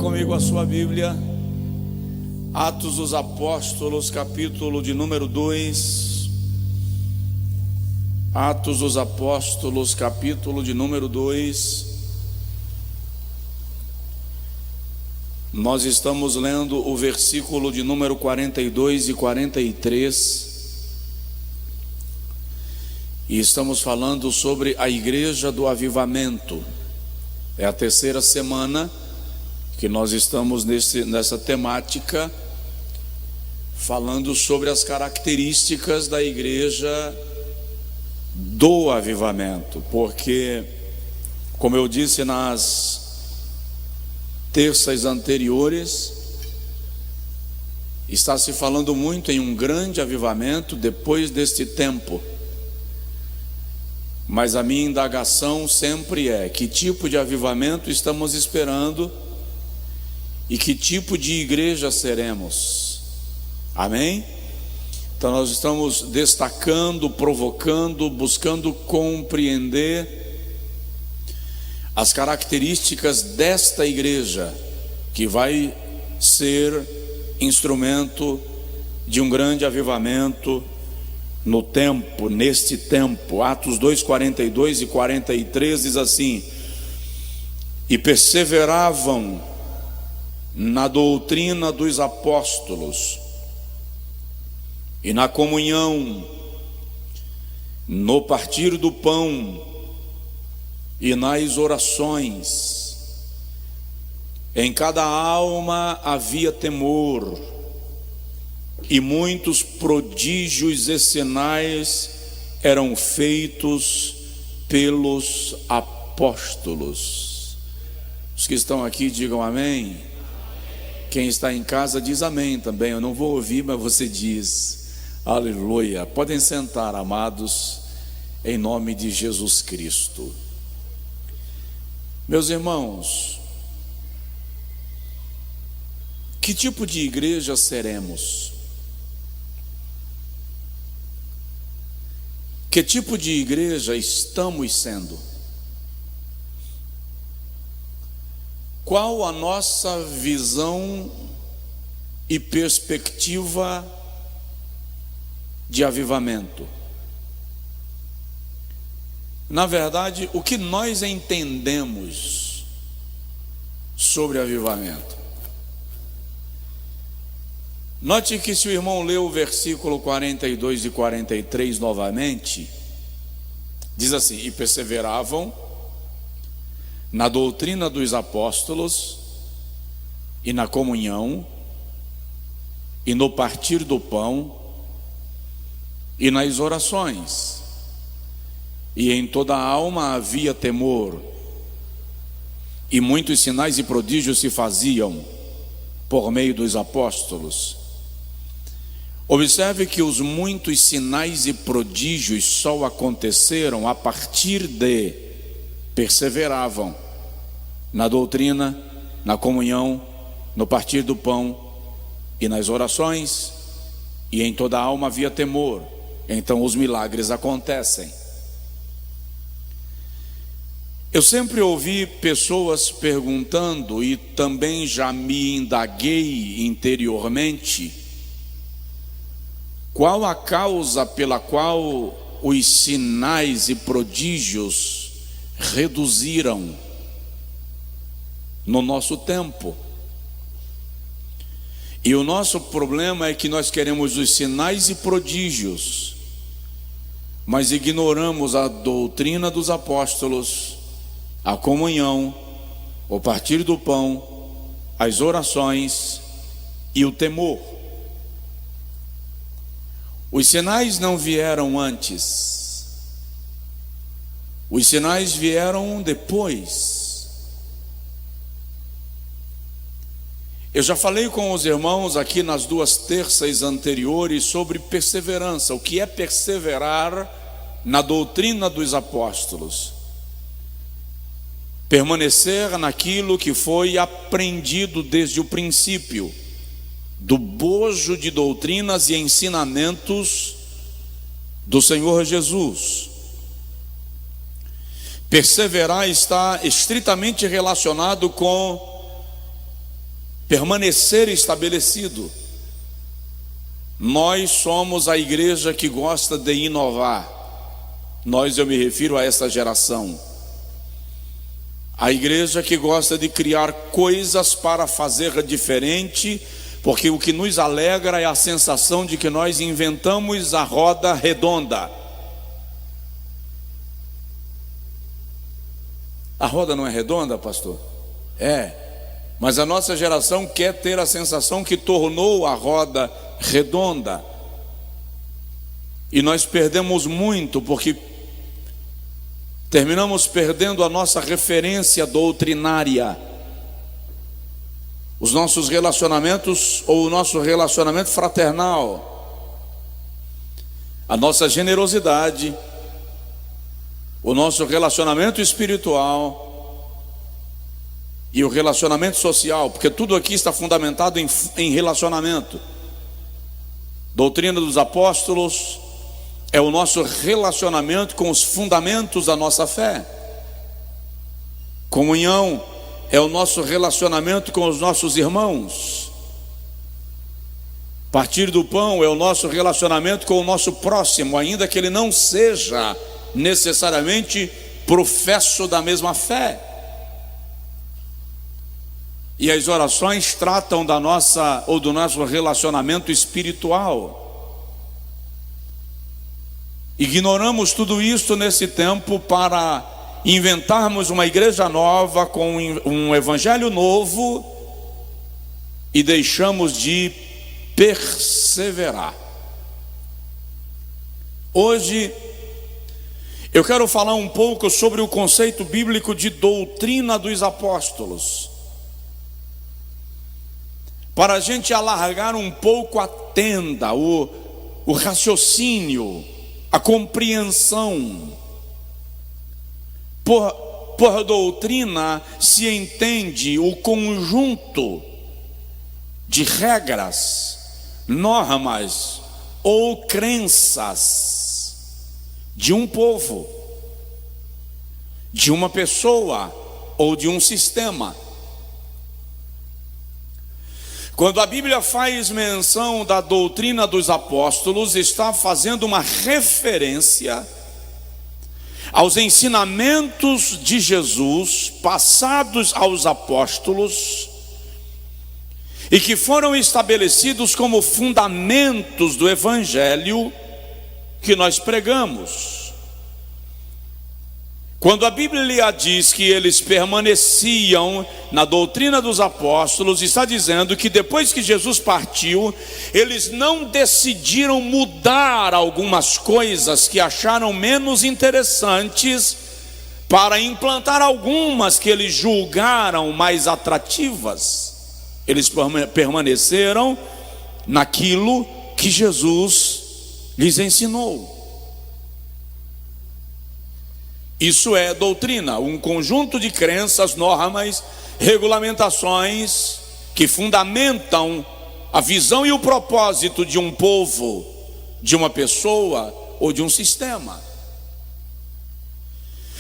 comigo a sua Bíblia, Atos dos Apóstolos, capítulo de número 2. Atos dos Apóstolos, capítulo de número 2. Nós estamos lendo o versículo de número 42 e 43. E estamos falando sobre a Igreja do Avivamento. É a terceira semana que nós estamos nessa temática, falando sobre as características da Igreja do Avivamento. Porque, como eu disse nas terças anteriores, está se falando muito em um grande avivamento depois deste tempo. Mas a minha indagação sempre é: que tipo de avivamento estamos esperando e que tipo de igreja seremos? Amém? Então nós estamos destacando, provocando, buscando compreender as características desta igreja, que vai ser instrumento de um grande avivamento no tempo, neste tempo. Atos 2, 42 e 43 diz assim: e perseveravam na doutrina dos apóstolos, e na comunhão, no partir do pão, e nas orações. Em cada alma havia temor, e muitos prodígios e sinais eram feitos pelos apóstolos. Os que estão aqui digam amém. Quem está em casa diz amém também. Eu não vou ouvir, mas você diz aleluia. Podem sentar, amados, em nome de Jesus Cristo. Meus irmãos, que tipo de igreja seremos? Que tipo de igreja estamos sendo? Qual a nossa visão e perspectiva de avivamento? Na verdade, o que nós entendemos sobre avivamento? Note que, se o irmão leu o versículo 42 e 43 novamente, diz assim: e perseveravam na doutrina dos apóstolos, e na comunhão, e no partir do pão, e nas orações. E em toda a alma havia temor, e muitos sinais e prodígios se faziam por meio dos apóstolos. Observe que os muitos sinais e prodígios só aconteceram a partir de perseveravam na doutrina, na comunhão, no partir do pão e nas orações, e em toda a alma havia temor. Então os milagres acontecem. Eu sempre ouvi pessoas perguntando, e também já me indaguei interiormente, qual a causa pela qual os sinais e prodígios reduziram no nosso tempo. E o nosso problema é que nós queremos os sinais e prodígios, mas ignoramos a doutrina dos apóstolos, a comunhão, o partir do pão, as orações e o temor. Os sinais não vieram antes, os sinais vieram depois. Eu já falei com os irmãos aqui nas 2 terças anteriores sobre perseverança. O que é perseverar na doutrina dos apóstolos? Permanecer naquilo que foi aprendido desde o princípio, do bojo de doutrinas e ensinamentos do Senhor Jesus. Perseverar está estritamente relacionado com permanecer estabelecido. Nós somos a igreja que gosta de inovar. Eu me refiro a essa geração. A igreja que gosta de criar coisas para fazer diferente, porque o que nos alegra é a sensação de que nós inventamos a roda redonda. A roda não é redonda, pastor? É, mas a nossa geração quer ter a sensação que tornou a roda redonda. E nós perdemos muito, porque terminamos perdendo a nossa referência doutrinária. Os nossos relacionamentos, ou o nosso relacionamento fraternal, a nossa generosidade, o nosso relacionamento espiritual e o relacionamento social, porque tudo aqui está fundamentado em relacionamento. Doutrina dos apóstolos é o nosso relacionamento com os fundamentos da nossa fé. Comunhão é o nosso relacionamento com os nossos irmãos. Partir do pão é o nosso relacionamento com o nosso próximo, ainda que ele não seja necessariamente professo da mesma fé. E as orações tratam da nossa ou do nosso relacionamento espiritual. Ignoramos tudo isso nesse tempo para inventarmos uma igreja nova com um evangelho novo e deixamos de perseverar. Hoje eu quero falar um pouco sobre o conceito bíblico de doutrina dos apóstolos, para a gente alargar um pouco a tenda, o raciocínio, a compreensão. Por doutrina se entende o conjunto de regras, normas ou crenças de um povo, de uma pessoa ou de um sistema. Quando a Bíblia faz menção da doutrina dos apóstolos, está fazendo uma referência aos ensinamentos de Jesus passados aos apóstolos e que foram estabelecidos como fundamentos do evangelho que nós pregamos. Quando a Bíblia diz que eles permaneciam na doutrina dos apóstolos, está dizendo que depois que Jesus partiu, eles não decidiram mudar algumas coisas que acharam menos interessantes para implantar algumas que eles julgaram mais atrativas. Eles permaneceram naquilo que Jesus lhes ensinou. Isso é doutrina, um conjunto de crenças, normas, regulamentações que fundamentam a visão e o propósito de um povo, de uma pessoa ou de um sistema.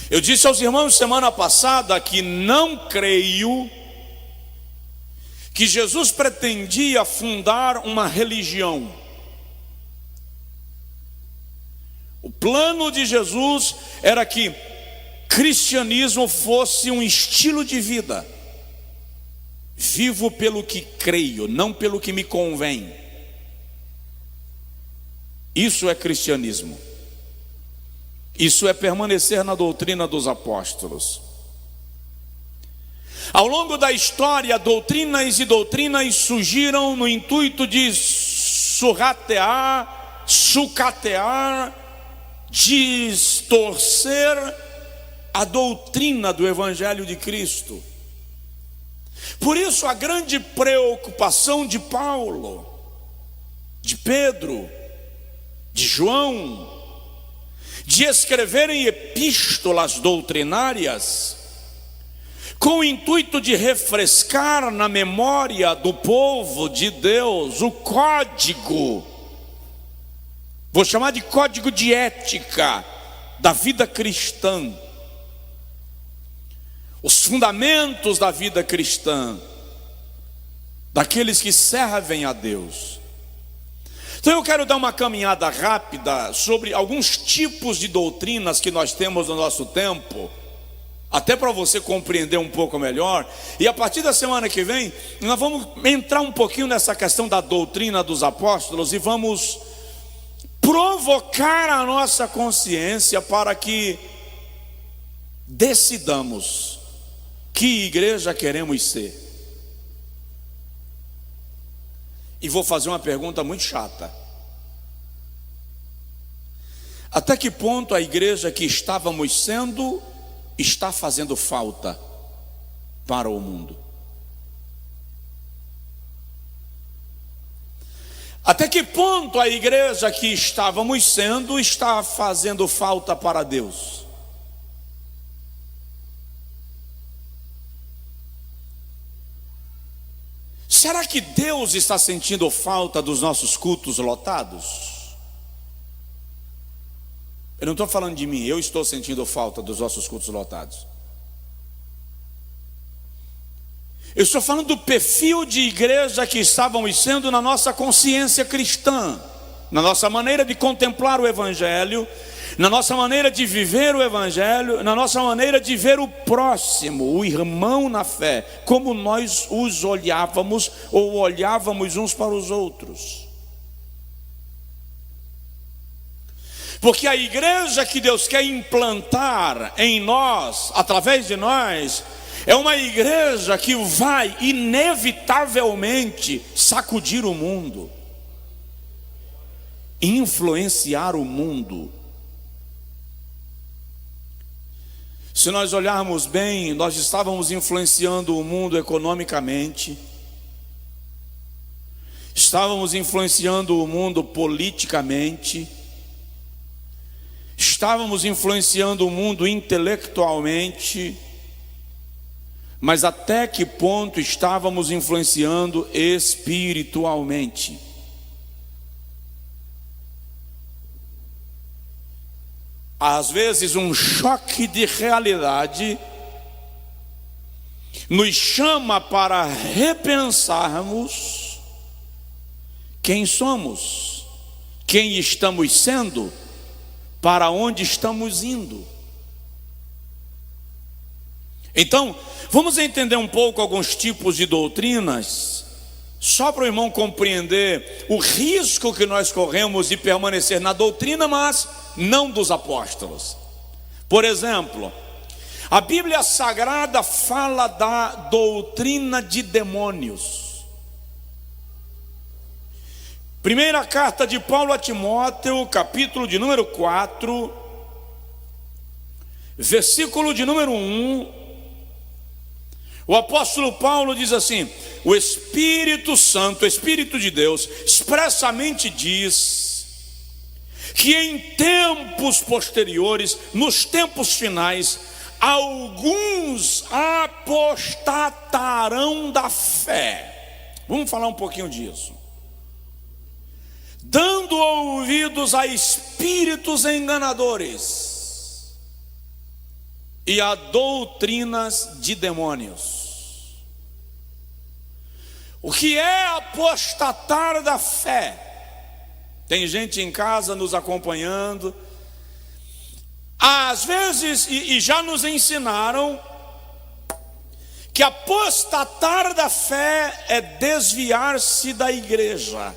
Eu disse aos irmãos semana passada que não creio que Jesus pretendia fundar uma religião. O plano de Jesus era que cristianismo fosse um estilo de vida. Vivo pelo que creio, não pelo que me convém. Isso é cristianismo. Isso é permanecer na doutrina dos apóstolos. Ao longo da história, doutrinas e doutrinas surgiram no intuito de sucatear, distorcer a doutrina do Evangelho de Cristo. Por isso a grande preocupação de Paulo, de Pedro, de João, de escreverem epístolas doutrinárias, com o intuito de refrescar na memória do povo de Deus o código, vou chamar de código de ética da vida cristã, os fundamentos da vida cristã. daqueles que servem a Deus. Então eu quero dar uma caminhada rápida sobre alguns tipos de doutrinas que nós temos no nosso tempo, até para você compreender um pouco melhor. E a partir da semana que vem, nós vamos entrar um pouquinho nessa questão da doutrina dos apóstolos e vamos provocar a nossa consciência para que decidamos que igreja queremos ser. E vou fazer uma pergunta muito chata: até que ponto a igreja que estávamos sendo está fazendo falta para o mundo? Até que ponto a igreja que estávamos sendo está fazendo falta para Deus? Será que Deus está sentindo falta dos nossos cultos lotados? Eu não estou falando de mim, eu estou sentindo falta dos nossos cultos lotados. Eu estou falando do perfil de igreja que estávamos sendo na nossa consciência cristã, na nossa maneira de contemplar o Evangelho, na nossa maneira de viver o Evangelho, na nossa maneira de ver o próximo, o irmão na fé, como nós os olhávamos ou olhávamos uns para os outros. Porque a igreja que Deus quer implantar em nós, através de nós, é uma igreja que vai inevitavelmente sacudir o mundo, influenciar o mundo. Se nós olharmos bem, nós estávamos influenciando o mundo economicamente, estávamos influenciando o mundo politicamente, estávamos influenciando o mundo intelectualmente, mas até que ponto estávamos influenciando espiritualmente? Às vezes um choque de realidade nos chama para repensarmos quem somos, quem estamos sendo, para onde estamos indo. Então, vamos entender um pouco alguns tipos de doutrinas, só para o irmão compreender o risco que nós corremos de permanecer na doutrina, mas não dos apóstolos. Por exemplo, a Bíblia Sagrada fala da doutrina de demônios. Primeira carta de Paulo a Timóteo, capítulo de número 4, versículo de número 1, o apóstolo Paulo diz assim: o Espírito Santo, o Espírito de Deus, expressamente diz que em tempos posteriores, nos tempos finais, alguns apostatarão da fé. Vamos falar um pouquinho disso. Dando ouvidos a espíritos enganadores e a doutrinas de demônios. O que é apostatar da fé? Tem gente em casa nos acompanhando, às vezes, e já nos ensinaram, que apostatar da fé é desviar-se da igreja.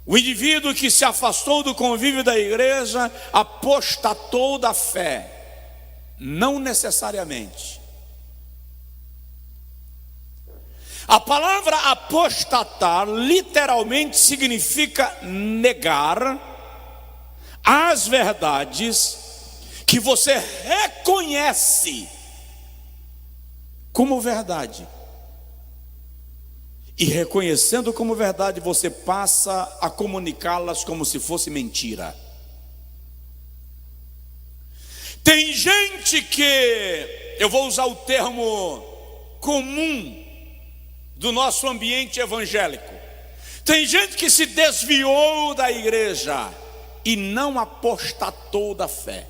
O indivíduo que se afastou do convívio da igreja apostatou da fé. Não necessariamente. A palavra apostatar literalmente significa negar as verdades que você reconhece como verdade. E reconhecendo como verdade, você passa a comunicá-las como se fosse mentira. Tem gente que, eu vou usar o termo comum do nosso ambiente evangélico, tem gente que se desviou da igreja e não apostatou da fé.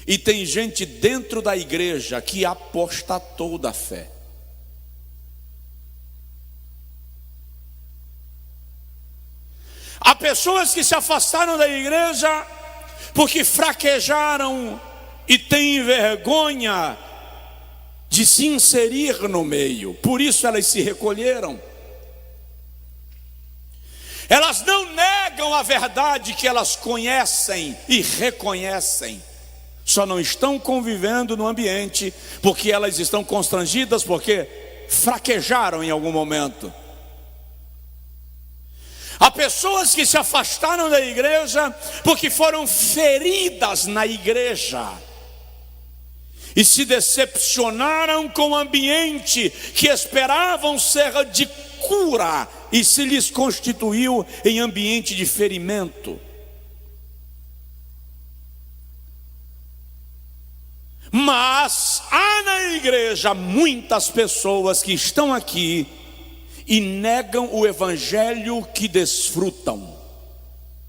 E tem gente dentro da igreja que apostatou da fé. Há pessoas que se afastaram da igreja porque fraquejaram e têm vergonha de se inserir no meio. Por isso elas se recolheram. Elas não negam a verdade que elas conhecem e reconhecem. Só não estão convivendo no ambiente porque elas estão constrangidas, porque fraquejaram em algum momento. Há pessoas que se afastaram da igreja porque foram feridas na igreja e se decepcionaram com o ambiente que esperavam ser de cura e se lhes constituiu em ambiente de ferimento. Mas há na igreja muitas pessoas que estão aqui e negam o evangelho que desfrutam.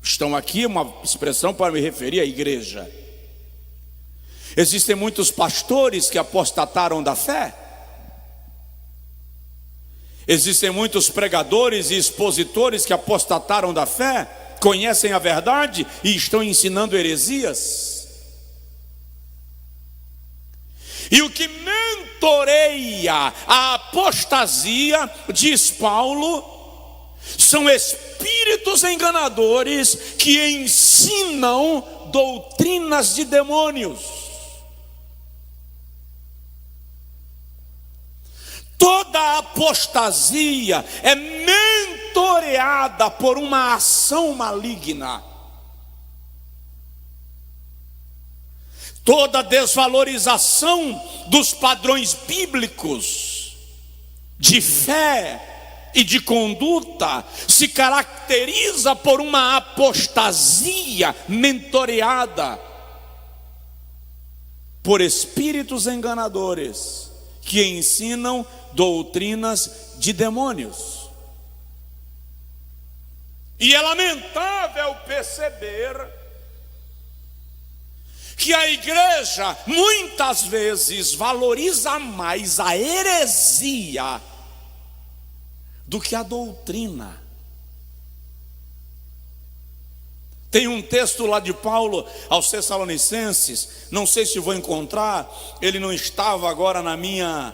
Estão aqui, uma expressão para me referir à igreja. Existem muitos pastores que apostataram da fé. Existem muitos pregadores e expositores que apostataram da fé, conhecem a verdade e estão ensinando heresias. E o que mentoreia a apostasia, diz Paulo, são espíritos enganadores que ensinam doutrinas de demônios. Toda apostasia é mentoreada por uma ação maligna. Toda desvalorização dos padrões bíblicos de fé e de conduta se caracteriza por uma apostasia mentoreada por espíritos enganadores que ensinam doutrinas de demônios. E é lamentável perceber que a igreja muitas vezes valoriza mais a heresia do que a doutrina. Tem um texto lá de Paulo aos Tessalonicenses, não sei se vou encontrar, ele não estava agora na minha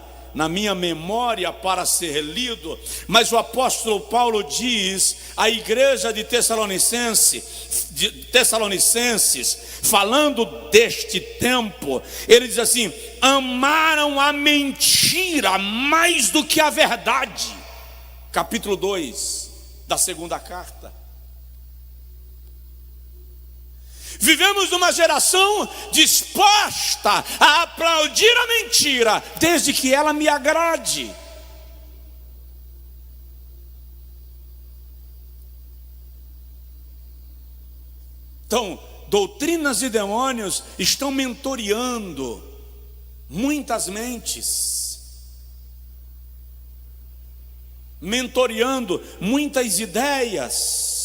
memória para ser lido, mas o apóstolo Paulo diz à igreja de Tessalonicenses, falando deste tempo, ele diz assim: amaram a mentira mais do que a verdade. Capítulo 2 da segunda carta. Vivemos numa geração disposta a aplaudir a mentira, desde que ela me agrade. Então, doutrinas de demônios estão mentoreando muitas mentes, mentoreando muitas ideias.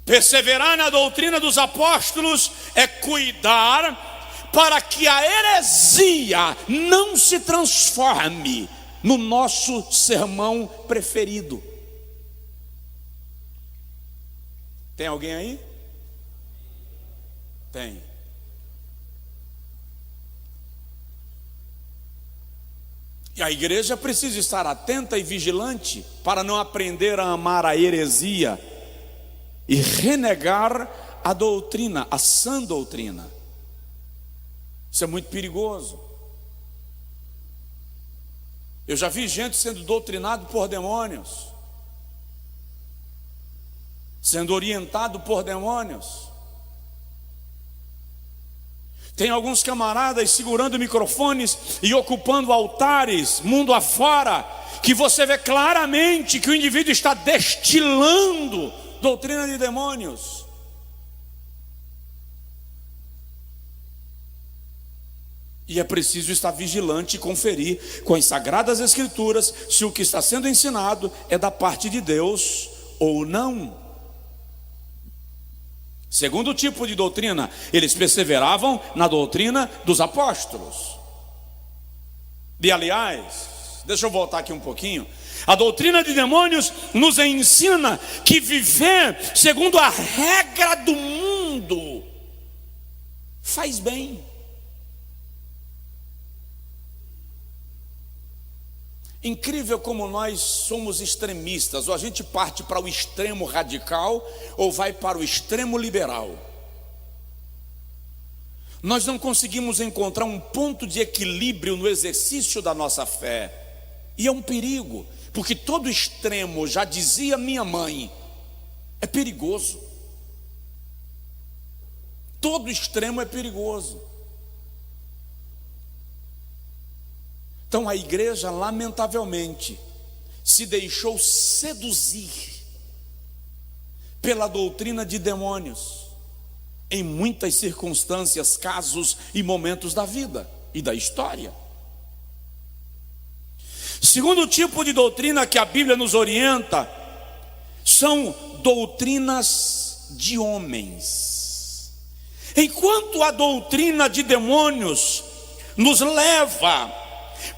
Perseverar na doutrina dos apóstolos é cuidar para que a heresia não se transforme no nosso sermão preferido. Tem alguém aí? Tem. E a igreja precisa estar atenta e vigilante para não aprender a amar a heresia e renegar a doutrina, a sã doutrina. Isso é muito perigoso. Eu já vi gente sendo doutrinado por demônios, sendo orientado por demônios. Tem alguns camaradas segurando microfones e ocupando altares mundo afora, que você vê claramente que o indivíduo está destilando doutrina de demônios. E é preciso estar vigilante e conferir com as Sagradas Escrituras se o que está sendo ensinado é da parte de Deus ou não. Segundo tipo de doutrina, eles perseveravam na doutrina dos apóstolos. E aliás, deixa eu voltar aqui um pouquinho. A doutrina de demônios nos ensina que viver segundo a regra do mundo faz bem. Incrível como nós somos extremistas, ou a gente parte para o extremo radical, ou vai para o extremo liberal. Nós não conseguimos encontrar um ponto de equilíbrio no exercício da nossa fé, e é um perigo, porque todo extremo, já dizia minha mãe, é perigoso. Todo extremo é perigoso. Então a igreja, lamentavelmente, se deixou seduzir pela doutrina de demônios, em muitas circunstâncias, casos e momentos da vida e da história. Segundo tipo de doutrina que a Bíblia nos orienta, são doutrinas de homens. Enquanto a doutrina de demônios nos leva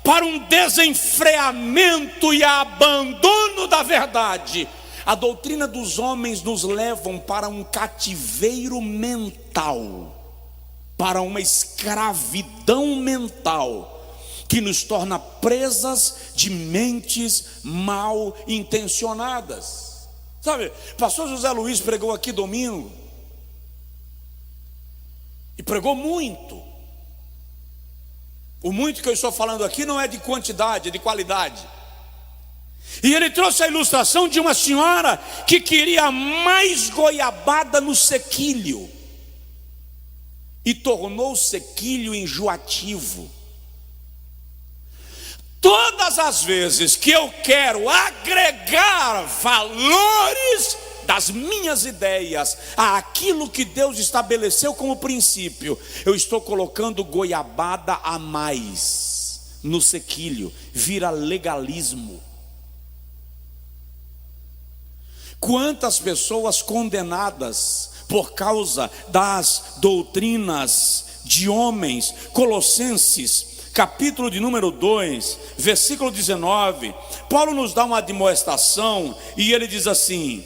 para um desenfreamento e abandono da verdade, a doutrina dos homens nos leva para um cativeiro mental, para uma escravidão mental, que nos torna presas de mentes mal intencionadas. Sabe, pastor José Luiz pregou aqui domingo, e pregou muito. O muito que eu estou falando aqui não é de quantidade, é de qualidade. E ele trouxe a ilustração de uma senhora que queria mais goiabada no sequilho, e tornou o sequilho enjoativo. Todas as vezes que eu quero agregar valores das minhas ideias àquilo que Deus estabeleceu como princípio, eu estou colocando goiabada a mais no sequilho, vira legalismo. Quantas pessoas condenadas por causa das doutrinas de homens. Colossenses capítulo de número 2, versículo 19, Paulo nos dá uma admoestação, e ele diz assim,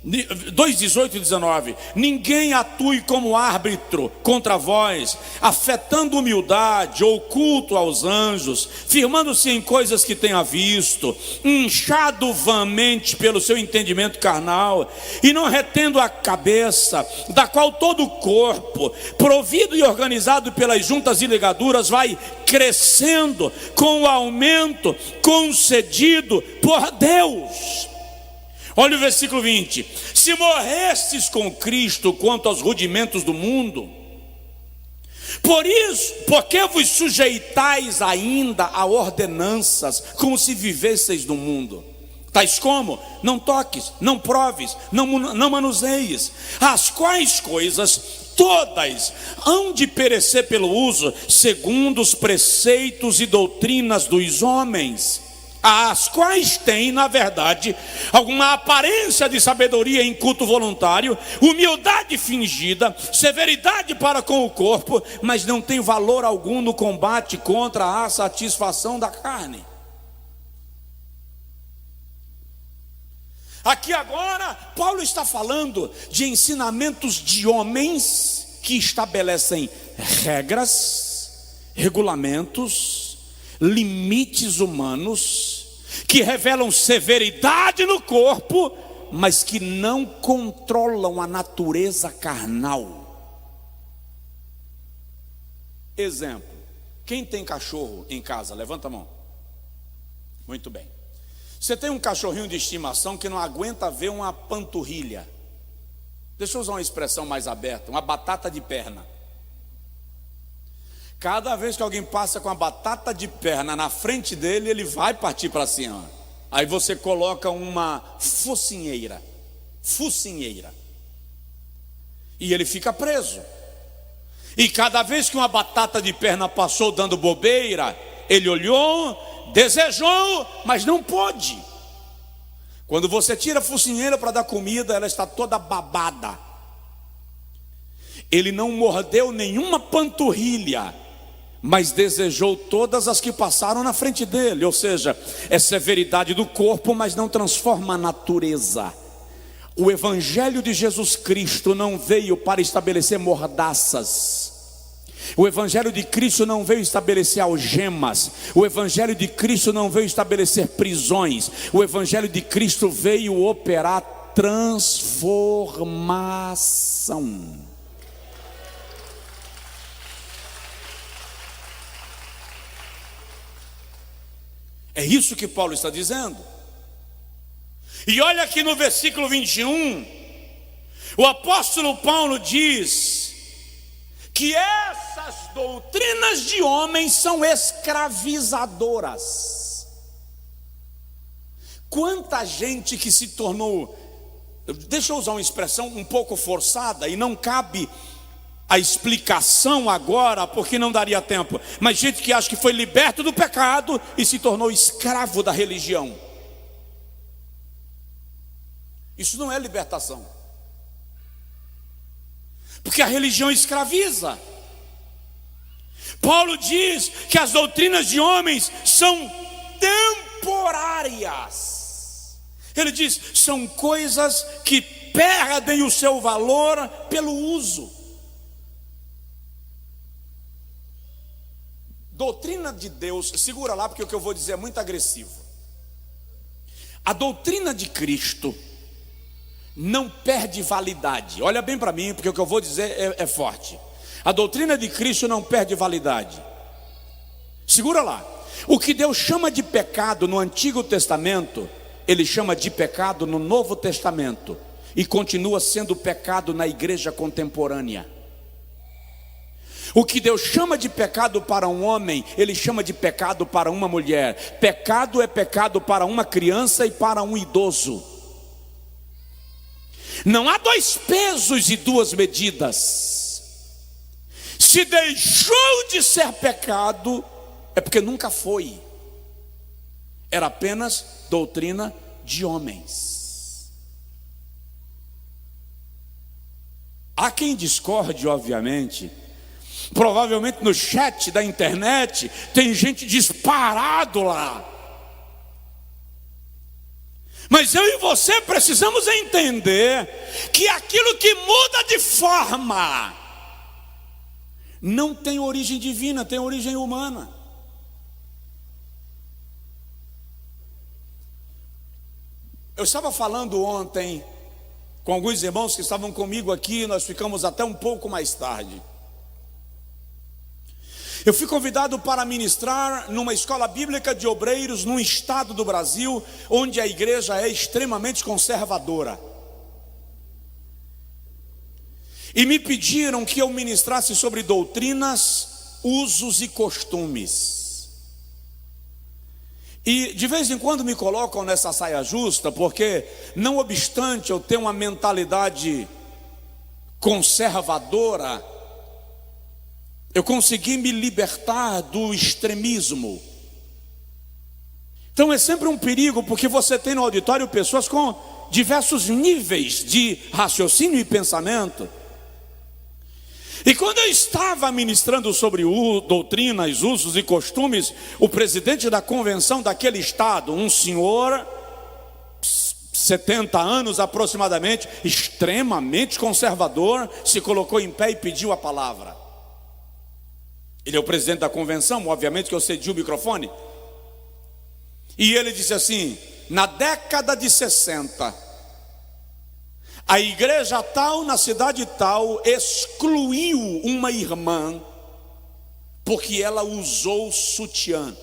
2:18 e 19: ninguém atue como árbitro contra vós, afetando humildade ou culto aos anjos, firmando-se em coisas que tenha visto, inchado vãmente pelo seu entendimento carnal, e não retendo a cabeça, da qual todo o corpo, provido e organizado pelas juntas e ligaduras, vai crescendo com o aumento concedido por Deus. Olha o versículo 20: se morrestes com Cristo quanto aos rudimentos do mundo, por isso, porque vos sujeitais ainda a ordenanças, como se vivesseis no mundo, tais como: não toques, não proves, não manuseies, as quais coisas todas hão de perecer pelo uso, segundo os preceitos e doutrinas dos homens, as quais têm, na verdade, alguma aparência de sabedoria em culto voluntário, humildade fingida, severidade para com o corpo, mas não tem valor algum no combate contra a satisfação da carne. Aqui agora, Paulo está falando de ensinamentos de homens que estabelecem regras, regulamentos, limites humanos, que revelam severidade no corpo, mas que não controlam a natureza carnal. Exemplo: quem tem cachorro em casa? Levanta a mão. Muito bem. Você tem um cachorrinho de estimação que não aguenta ver uma panturrilha, deixa eu usar uma expressão mais aberta, uma batata de perna. Cada vez que alguém passa com a batata de perna na frente dele, ele vai partir para cima. Aí você coloca uma focinheira, e ele fica preso. E cada vez que uma batata de perna passou dando bobeira, ele olhou, desejou, mas não pôde. Quando você tira a focinheira para dar comida, ela está toda babada. Ele não mordeu nenhuma panturrilha, mas desejou todas as que passaram na frente dele. Ou seja, é severidade do corpo, mas não transforma a natureza. O Evangelho de Jesus Cristo não veio para estabelecer mordaças. O Evangelho de Cristo não veio estabelecer algemas. O Evangelho de Cristo não veio estabelecer prisões. O Evangelho de Cristo veio operar transformação. É isso que Paulo está dizendo. E olha aqui no versículo 21, o apóstolo Paulo diz que essas doutrinas de homens são escravizadoras. Quanta gente que se tornou, deixa eu usar uma expressão um pouco forçada e não cabe a explicação agora, porque não daria tempo, mas gente que acha que foi liberto do pecado e se tornou escravo da religião. Isso não é libertação, porque a religião escraviza. Paulo diz que as doutrinas de homens são temporárias. Ele diz, são coisas que perdem o seu valor pelo uso. Doutrina de Deus, segura lá porque o que eu vou dizer é muito agressivo. A doutrina de Cristo não perde validade. Olha bem para mim, porque o que eu vou dizer é forte. A doutrina de Cristo não perde validade. Segura lá. O que Deus chama de pecado no Antigo Testamento, Ele chama de pecado no Novo Testamento, e continua sendo pecado na igreja contemporânea. O que Deus chama de pecado para um homem, Ele chama de pecado para uma mulher. Pecado é pecado para uma criança e para um idoso. Não há dois pesos e duas medidas. Se deixou de ser pecado, é porque nunca foi. Era apenas doutrina de homens. Há quem discorde, obviamente. Provavelmente no chat da internet tem gente disparado lá. Mas eu e você precisamos entender que aquilo que muda de forma não tem origem divina, tem origem humana. Eu estava falando ontem com alguns irmãos que estavam comigo aqui, nós ficamos até um pouco mais tarde. Eu fui convidado para ministrar numa escola bíblica de obreiros num estado do Brasil, onde a igreja é extremamente conservadora. E me pediram que eu ministrasse sobre doutrinas, usos e costumes. E de vez em quando me colocam nessa saia justa, porque não obstante eu ter uma mentalidade conservadora, eu consegui me libertar do extremismo. Então é sempre um perigo, porque você tem no auditório pessoas com diversos níveis de raciocínio e pensamento. E quando eu estava ministrando sobre doutrinas, usos e costumes, o presidente da convenção daquele estado, um senhor, 70 anos aproximadamente, extremamente conservador, se colocou em pé e pediu a palavra. Ele é o presidente da convenção, obviamente que eu cedi o microfone. E ele disse assim: na década de 60, a igreja tal, na cidade tal, excluiu uma irmã, porque ela usou sutiã.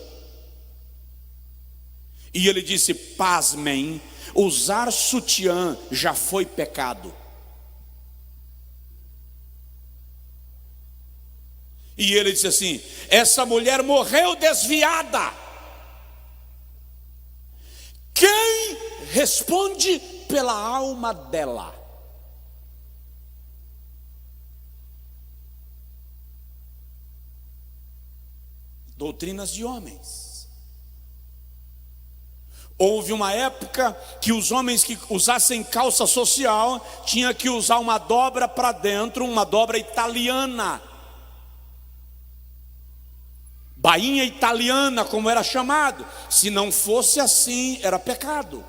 E ele disse, pasmem, usar sutiã já foi pecado. E ele disse assim, essa mulher morreu desviada. Quem responde pela alma dela? Doutrinas de homens. Houve uma época que os homens que usassem calça social tinham que usar uma dobra para dentro, uma dobra italiana. bainha italiana, como era chamado. Se não fosse assim, era pecado.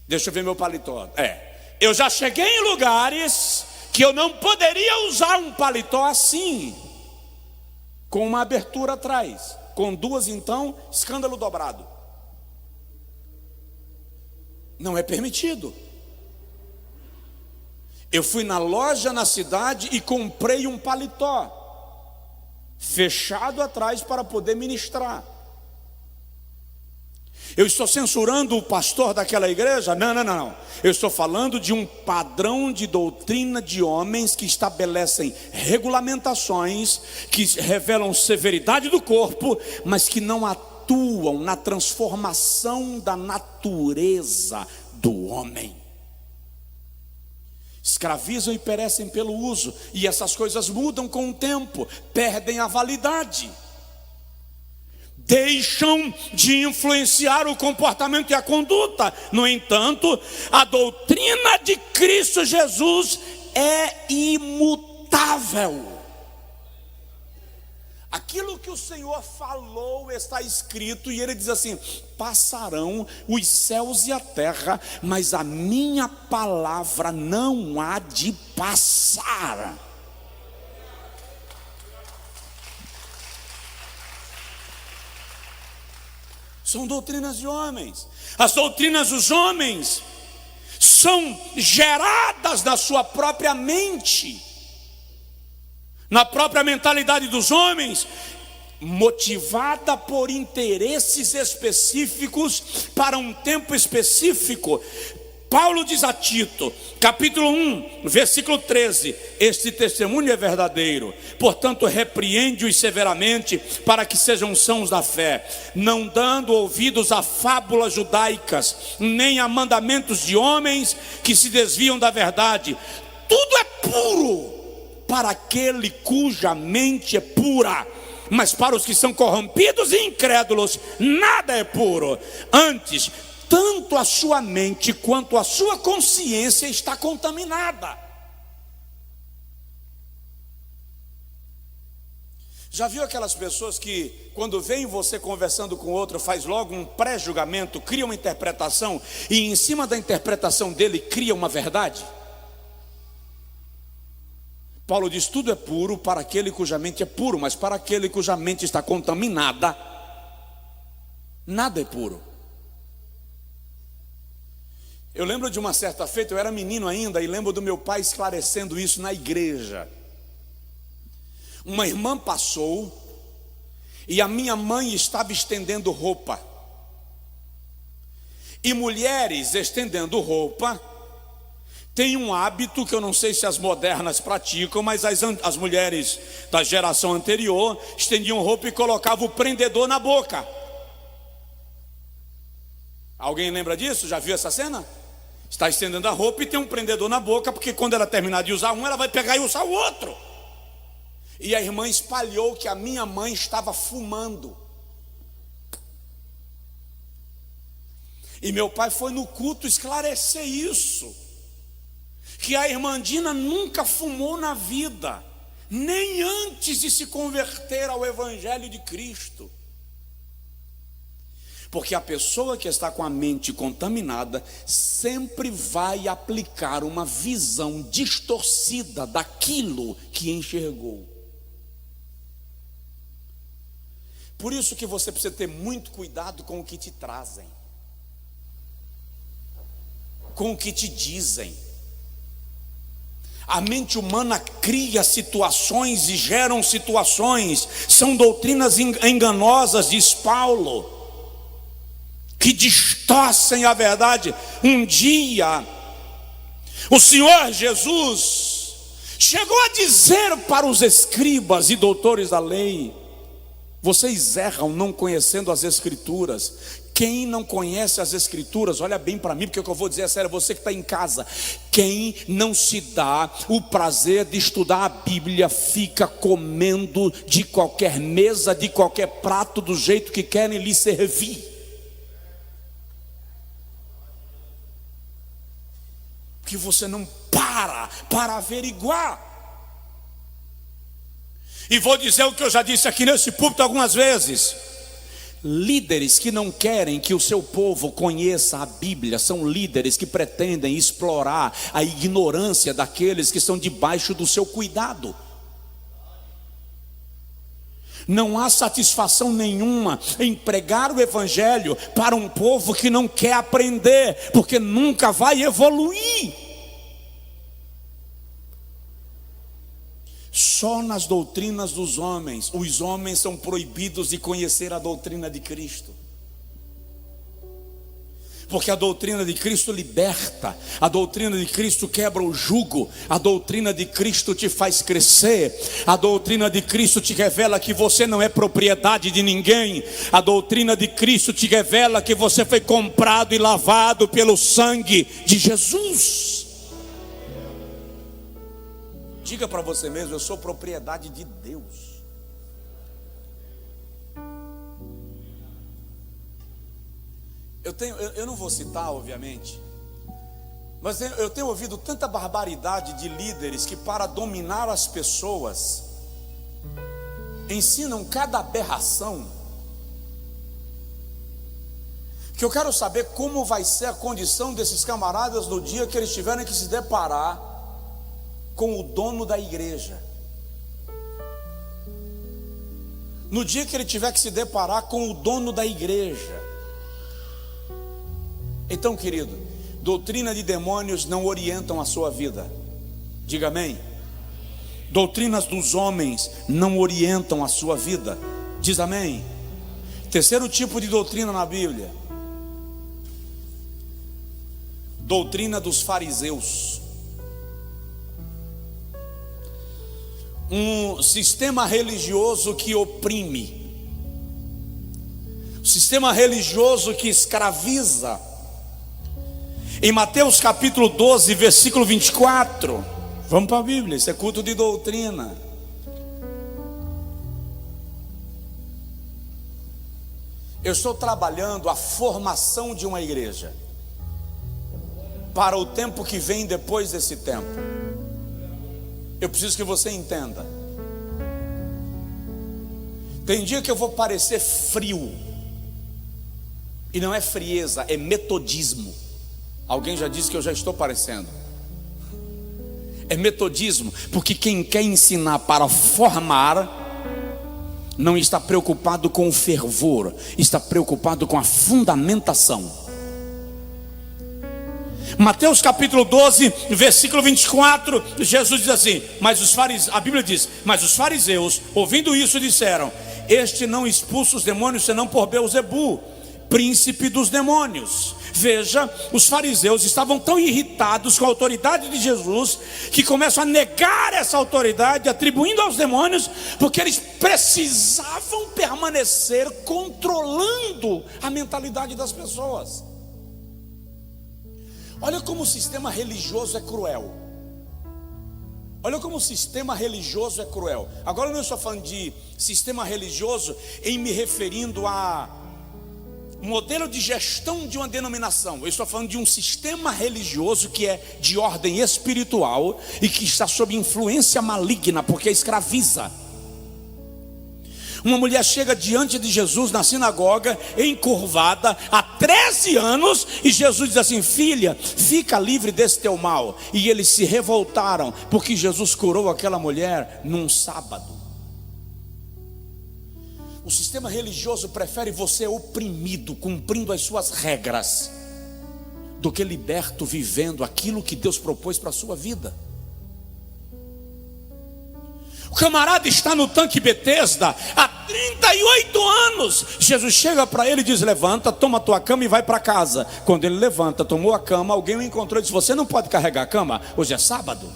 Deixa eu ver meu paletó. Eu já cheguei em lugares que eu não poderia usar um paletó assim, com uma abertura atrás. Com duas, então, escândalo dobrado. Não é permitido. Eu fui na loja na cidade e comprei um paletó fechado atrás para poder ministrar. Eu estou censurando o pastor daquela igreja? Não. Eu estou falando de um padrão de doutrina de homens que estabelecem regulamentações, que revelam severidade do corpo, mas que não atuam na transformação da natureza do homem. Escravizam e perecem pelo uso, e essas coisas mudam com o tempo, perdem a validade, deixam de influenciar o comportamento e a conduta. No entanto, a doutrina de Cristo Jesus é imutável. Aquilo que o Senhor falou está escrito, e Ele diz assim: passarão os céus e a terra, mas a minha palavra não há de passar. São doutrinas de homens. As doutrinas dos homens são geradas na sua própria mente, na própria mentalidade dos homens, motivada por interesses específicos para um tempo específico. Paulo diz a Tito, capítulo 1, versículo 13: este testemunho é verdadeiro, portanto repreende-os severamente, para que sejam sãos da fé, não dando ouvidos a fábulas judaicas, nem a mandamentos de homens que se desviam da verdade. Tudo é puro para aquele cuja mente é pura, mas para os que são corrompidos e incrédulos, nada é puro. Antes, tanto a sua mente quanto a sua consciência está contaminada. Já viu aquelas pessoas que, quando veem você conversando com outro, faz logo um pré-julgamento, cria uma interpretação, e em cima da interpretação dele cria uma verdade? Paulo diz: tudo é puro para aquele cuja mente é puro, mas para aquele cuja mente está contaminada, nada é puro. Eu lembro de uma certa feita, eu era menino ainda, e lembro do meu pai esclarecendo isso na igreja. Uma irmã passou, e a minha mãe estava estendendo roupa, e mulheres estendendo roupa tem um hábito que eu não sei se as modernas praticam, mas as mulheres da geração anterior estendiam roupa e colocavam o prendedor na boca. Alguém lembra disso? Já viu essa cena? Está estendendo a roupa e tem um prendedor na boca, porque quando ela terminar de usar um, ela vai pegar e usar o outro. E a irmã espalhou que a minha mãe estava fumando. E meu pai foi no culto esclarecer isso, que a irmã Dina nunca fumou na vida, nem antes de se converter ao Evangelho de Cristo. Porque a pessoa que está com a mente contaminada sempre vai aplicar uma visão distorcida daquilo que enxergou. Por isso que você precisa ter muito cuidado com o que te trazem, com o que te dizem. A mente humana cria situações e geram situações. São doutrinas enganosas, diz Paulo, que distorcem a verdade. Um dia, o Senhor Jesus chegou a dizer para os escribas e doutores da lei: vocês erram não conhecendo as Escrituras. Quem não conhece as Escrituras, olha bem para mim, porque o que eu vou dizer é sério, você que está em casa. Quem não se dá o prazer de estudar a Bíblia, fica comendo de qualquer mesa, de qualquer prato, do jeito que querem lhe servir. Porque você não para averiguar. E vou dizer o que eu já disse aqui nesse púlpito algumas vezes: líderes que não querem que o seu povo conheça a Bíblia são líderes que pretendem explorar a ignorância daqueles que estão debaixo do seu cuidado. Não há satisfação nenhuma em pregar o evangelho para um povo que não quer aprender, porque nunca vai evoluir. Só nas doutrinas dos homens, os homens são proibidos de conhecer a doutrina de Cristo. Porque a doutrina de Cristo liberta, a doutrina de Cristo quebra o jugo, a doutrina de Cristo te faz crescer, a doutrina de Cristo te revela que você não é propriedade de ninguém, a doutrina de Cristo te revela que você foi comprado e lavado pelo sangue de Jesus. Diga para você mesmo: eu sou propriedade de Deus. Eu não vou citar, obviamente, mas eu tenho ouvido tanta barbaridade de líderes que, para dominar as pessoas, ensinam cada aberração, que eu quero saber como vai ser a condição desses camaradas no dia que eles tiverem que se deparar com o dono da igreja. No dia que ele tiver que se deparar com o dono da igreja. Então, querido, doutrina de demônios não orientam a sua vida. Diga amém. Doutrinas dos homens não orientam a sua vida. Diz amém. Terceiro tipo de doutrina na Bíblia: doutrina dos fariseus. Um sistema religioso que oprime, um sistema religioso que escraviza. Em Mateus capítulo 12, versículo 24, vamos para a Bíblia, isso é culto de doutrina. Eu estou trabalhando a formação de uma igreja para o tempo que vem depois desse tempo. Eu preciso que você entenda. Tem dia que eu vou parecer frio, e não é frieza, é metodismo. Alguém já disse que eu já estou parecendo. É metodismo, porque quem quer ensinar para formar não está preocupado com o fervor, está preocupado com a fundamentação. Mateus capítulo 12, versículo 24, Jesus diz assim: a Bíblia diz: mas os fariseus, ouvindo isso, disseram: este não expulsa os demônios senão por Beelzebu, príncipe dos demônios. Veja, os fariseus estavam tão irritados com a autoridade de Jesus que começam a negar essa autoridade, atribuindo aos demônios, porque eles precisavam permanecer controlando a mentalidade das pessoas. Olha como o sistema religioso é cruel. Olha como o sistema religioso é cruel. Agora eu não estou falando de sistema religioso em me referindo a modelo de gestão de uma denominação. Eu estou falando de um sistema religioso que é de ordem espiritual e que está sob influência maligna, porque escraviza. Uma mulher chega diante de Jesus na sinagoga, encurvada, há 13 anos, e Jesus diz assim: filha, fica livre desse teu mal. E eles se revoltaram, porque Jesus curou aquela mulher num sábado. O sistema religioso prefere você oprimido, cumprindo as suas regras, do que liberto, vivendo aquilo que Deus propôs para a sua vida. O camarada está no tanque Betesda há 38 anos. Jesus chega para ele e diz: levanta, toma a tua cama e vai para casa. Quando ele levanta, tomou a cama, alguém o encontrou e disse: você não pode carregar a cama, hoje é sábado.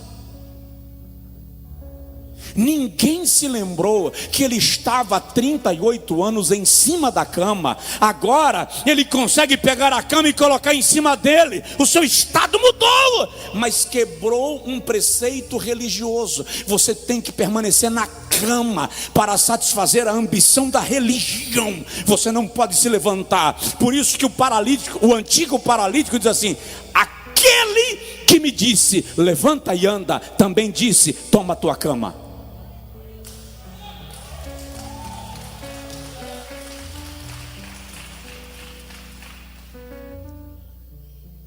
Ninguém se lembrou que ele estava há 38 anos em cima da cama. Agora ele consegue pegar a cama e colocar em cima dele. O seu estado mudou, mas quebrou um preceito religioso. Você tem que permanecer na cama para satisfazer a ambição da religião. Você não pode se levantar. Por isso que o antigo paralítico diz assim: aquele que me disse levanta e anda, também disse toma a tua cama.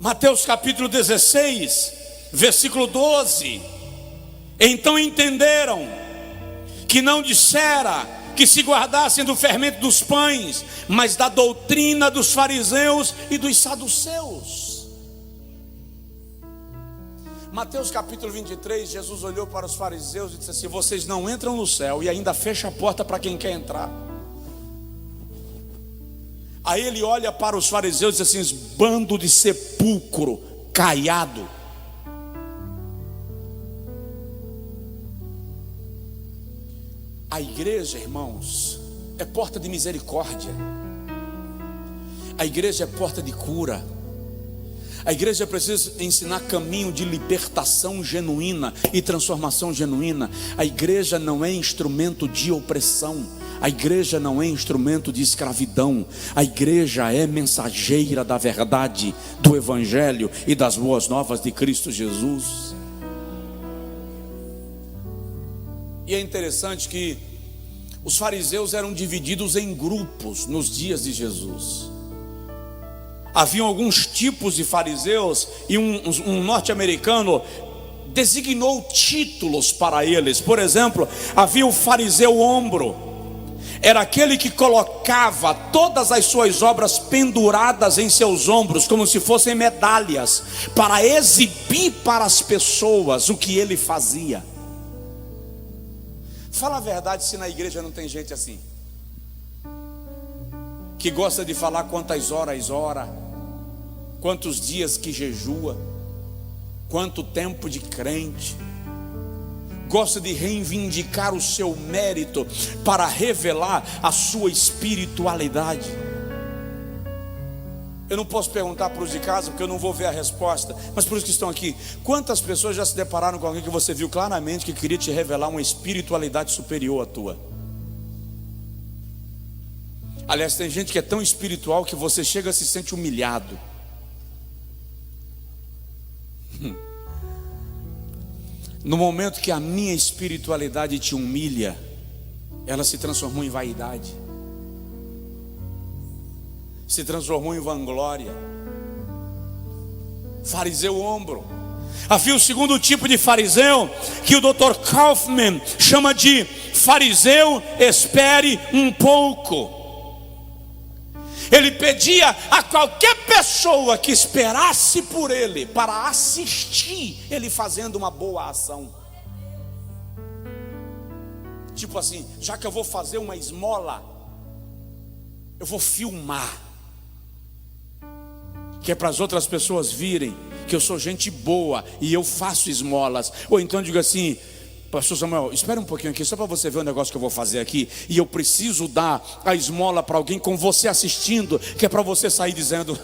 Mateus capítulo 16, versículo 12. Então entenderam que não dissera que se guardassem do fermento dos pães, mas da doutrina dos fariseus e dos saduceus. Mateus capítulo 23, Jesus olhou para os fariseus e disse assim: vocês não entram no céu e ainda fecha a porta para quem quer entrar. Aí ele olha para os fariseus e diz assim: bando de sepulcro caiado. A igreja, irmãos, é porta de misericórdia. A igreja é porta de cura. A igreja precisa ensinar caminho de libertação genuína e transformação genuína. A igreja não é instrumento de opressão. A igreja não é instrumento de escravidão. A igreja é mensageira da verdade, do evangelho e das boas novas de Cristo Jesus. E é interessante que os fariseus eram divididos em grupos nos dias de Jesus. Haviam alguns tipos de fariseus e um norte-americano designou títulos para eles. Por exemplo, havia o fariseu ombro. Era aquele que colocava todas as suas obras penduradas em seus ombros, como se fossem medalhas, para exibir para as pessoas o que ele fazia. Fala a verdade, se na igreja não tem gente assim, que gosta de falar quantas horas ora, quantos dias que jejua, quanto tempo de crente, gosta de reivindicar o seu mérito para revelar a sua espiritualidade. Eu não posso perguntar para os de casa, porque eu não vou ver a resposta, mas para os que estão aqui, quantas pessoas já se depararam com alguém que você viu claramente que queria te revelar uma espiritualidade superior à tua? Aliás, tem gente que é tão espiritual que você chega e se sente humilhado. No momento que a minha espiritualidade te humilha, ela se transformou em vaidade, se transformou em vanglória. Fariseu ombro. Havia o segundo tipo de fariseu, que o Dr. Kaufman chama de fariseu espere um pouco. Ele pedia a qualquer pessoa que esperasse por ele para assistir ele fazendo uma boa ação. Tipo assim, já que eu vou fazer uma esmola, eu vou filmar, que é para as outras pessoas virem que eu sou gente boa e eu faço esmolas. Ou então digo assim: pastor Samuel, espera um pouquinho aqui, só para você ver o negócio que eu vou fazer aqui, e eu preciso dar a esmola para alguém com você assistindo, que é para você sair dizendo: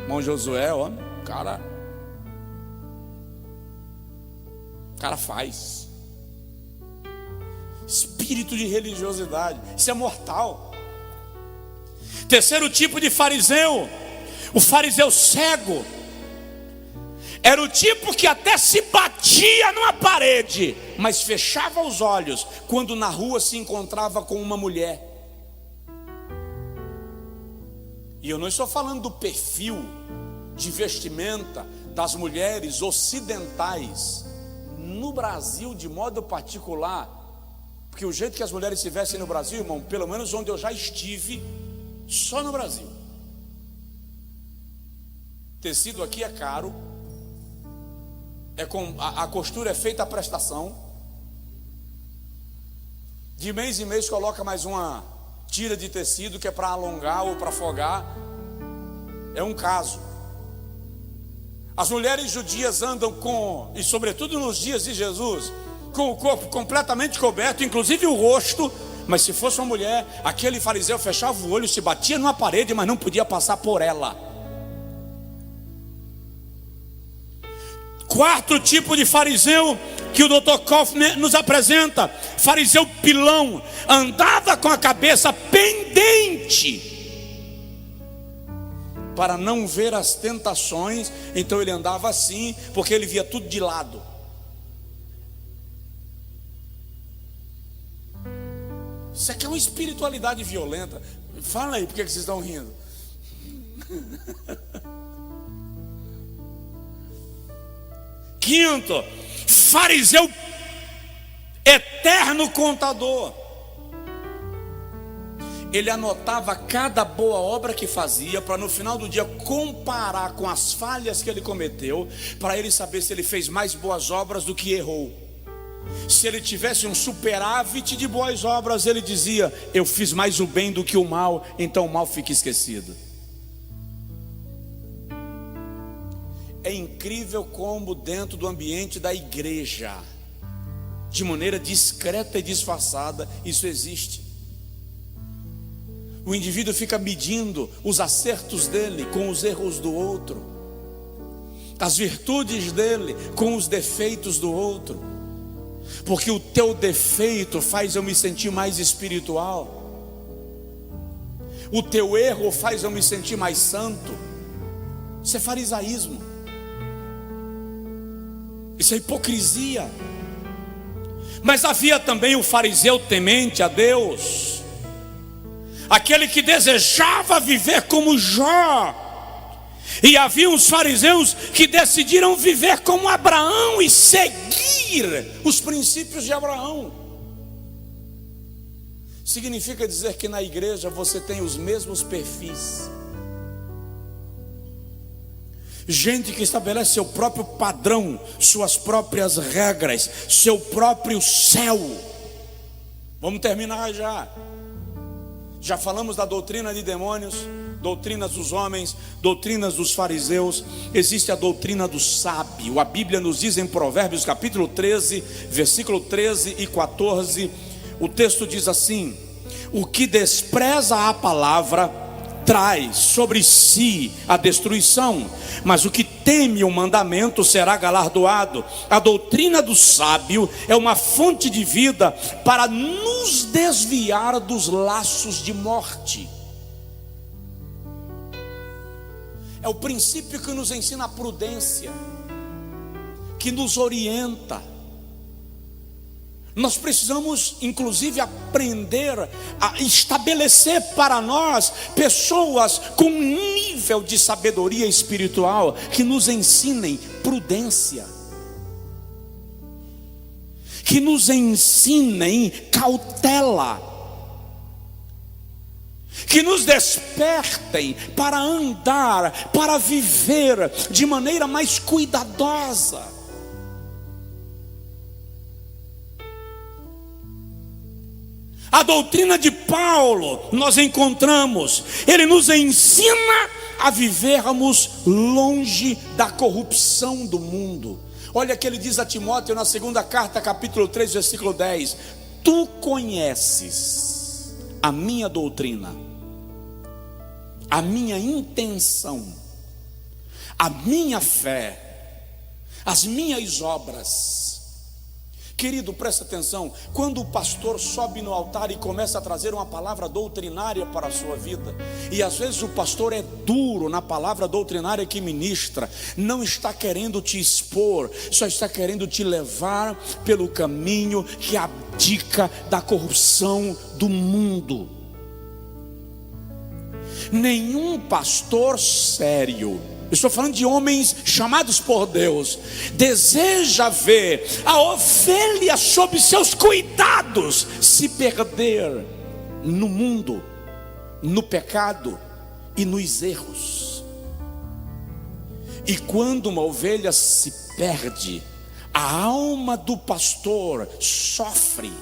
irmão Josué, ó, cara faz. Espírito de religiosidade, isso é mortal. Terceiro tipo de fariseu, o fariseu cego. Era o tipo que até se batia numa parede, mas fechava os olhos quando na rua se encontrava com uma mulher. E eu não estou falando do perfil de vestimenta das mulheres ocidentais no Brasil de modo particular, porque o jeito que as mulheres se vestem no Brasil, irmão, pelo menos onde eu já estive, só no Brasil. Tecido aqui é caro, a costura é feita à prestação. De mês em mês coloca mais uma tira de tecido, que é para alongar ou para afogar. É um caso. As mulheres judias andam e sobretudo nos dias de Jesus, com o corpo completamente coberto, inclusive o rosto. Mas se fosse uma mulher, aquele fariseu fechava o olho, se batia numa parede, mas não podia passar por ela. Quarto tipo de fariseu que o Dr. Kaufman nos apresenta: fariseu pilão, andava com a cabeça pendente para não ver as tentações, então ele andava assim, porque ele via tudo de lado. Isso aqui é uma espiritualidade violenta. Fala aí, por que vocês estão rindo? Quinto, fariseu eterno contador. Ele anotava cada boa obra que fazia, para no final do dia comparar com as falhas que ele cometeu, para ele saber se ele fez mais boas obras do que errou. Se ele tivesse um superávit de boas obras, ele dizia: eu fiz mais o bem do que o mal, então o mal fica esquecido. É incrível como dentro do ambiente da igreja, de maneira discreta e disfarçada, isso existe. O indivíduo fica medindo os acertos dele com os erros do outro, as virtudes dele com os defeitos do outro, porque o teu defeito faz eu me sentir mais espiritual, o teu erro faz eu me sentir mais santo. Isso é farisaísmo, isso é hipocrisia. Mas havia também o fariseu temente a Deus, aquele que desejava viver como Jó. E havia uns fariseus que decidiram viver como Abraão e seguir os princípios de Abraão. Significa dizer que na igreja você tem os mesmos perfis. Gente que estabelece seu próprio padrão, suas próprias regras, seu próprio céu. Vamos terminar já. Já falamos da doutrina de demônios, doutrinas dos homens, doutrinas dos fariseus. Existe a doutrina do sábio. A Bíblia nos diz em Provérbios capítulo 13, versículo 13 e 14. O texto diz assim: o que despreza a palavra traz sobre si a destruição, mas o que teme o mandamento será galardoado. A doutrina do sábio é uma fonte de vida para nos desviar dos laços de morte. É o princípio que nos ensina a prudência, que nos orienta. Nós precisamos, inclusive, aprender a estabelecer para nós pessoas com nível de sabedoria espiritual, que nos ensinem prudência, que nos ensinem cautela, que nos despertem para andar, para viver de maneira mais cuidadosa. A doutrina de Paulo nós encontramos, ele nos ensina a vivermos longe da corrupção do mundo. Olha que ele diz a Timóteo na segunda carta, capítulo 3, versículo 10: tu conheces a minha doutrina, a minha intenção, a minha fé, as minhas obras. Querido, presta atenção. Quando o pastor sobe no altar e começa a trazer uma palavra doutrinária para a sua vida, e às vezes o pastor é duro na palavra doutrinária que ministra, não está querendo te expor, só está querendo te levar pelo caminho que abdica da corrupção do mundo. Nenhum pastor sério, estou falando de homens chamados por Deus, deseja ver a ovelha sob seus cuidados se perder no mundo, no pecado e nos erros. E quando uma ovelha se perde, a alma do pastor sofre.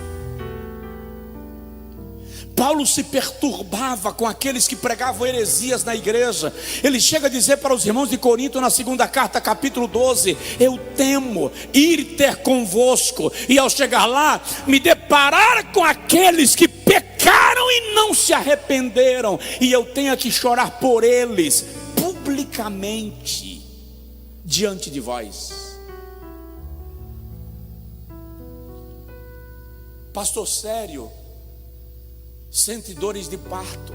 Paulo se perturbava com aqueles que pregavam heresias na igreja. Ele chega a dizer para os irmãos de Corinto na segunda carta, capítulo 12: eu temo ir ter convosco, e ao chegar lá, me deparar com aqueles que pecaram e não se arrependeram, e eu tenho que chorar por eles publicamente diante de vós. Pastor sério sente dores de parto.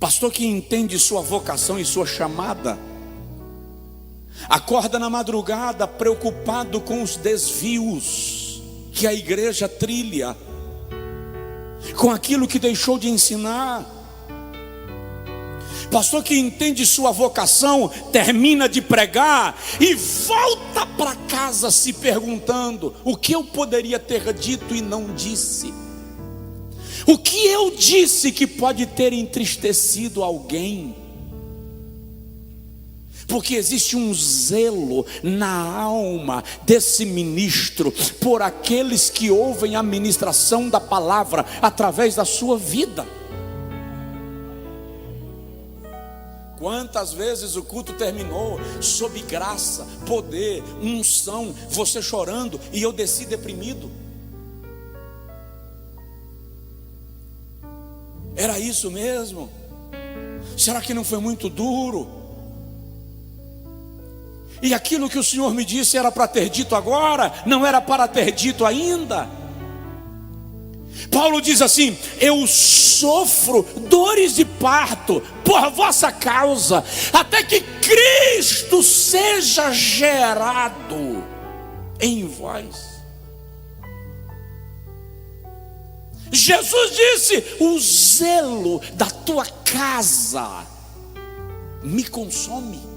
Pastor que entende sua vocação e sua chamada, acorda na madrugada preocupado com os desvios que a igreja trilha, com aquilo que deixou de ensinar. Pastor que entende sua vocação, termina de pregar e volta para casa se perguntando: o que eu poderia ter dito e não disse? O que eu disse que pode ter entristecido alguém? Porque existe um zelo na alma desse ministro por aqueles que ouvem a ministração da palavra através da sua vida. Quantas vezes o culto terminou sob graça, poder, unção, você chorando e eu desci deprimido? Era isso mesmo? Será que não foi muito duro? E aquilo que o Senhor me disse era para ter dito agora, não era para ter dito ainda. Paulo diz assim: eu sofro dores de parto por vossa causa, até que Cristo seja gerado em vós. Jesus disse: o zelo da tua casa me consome.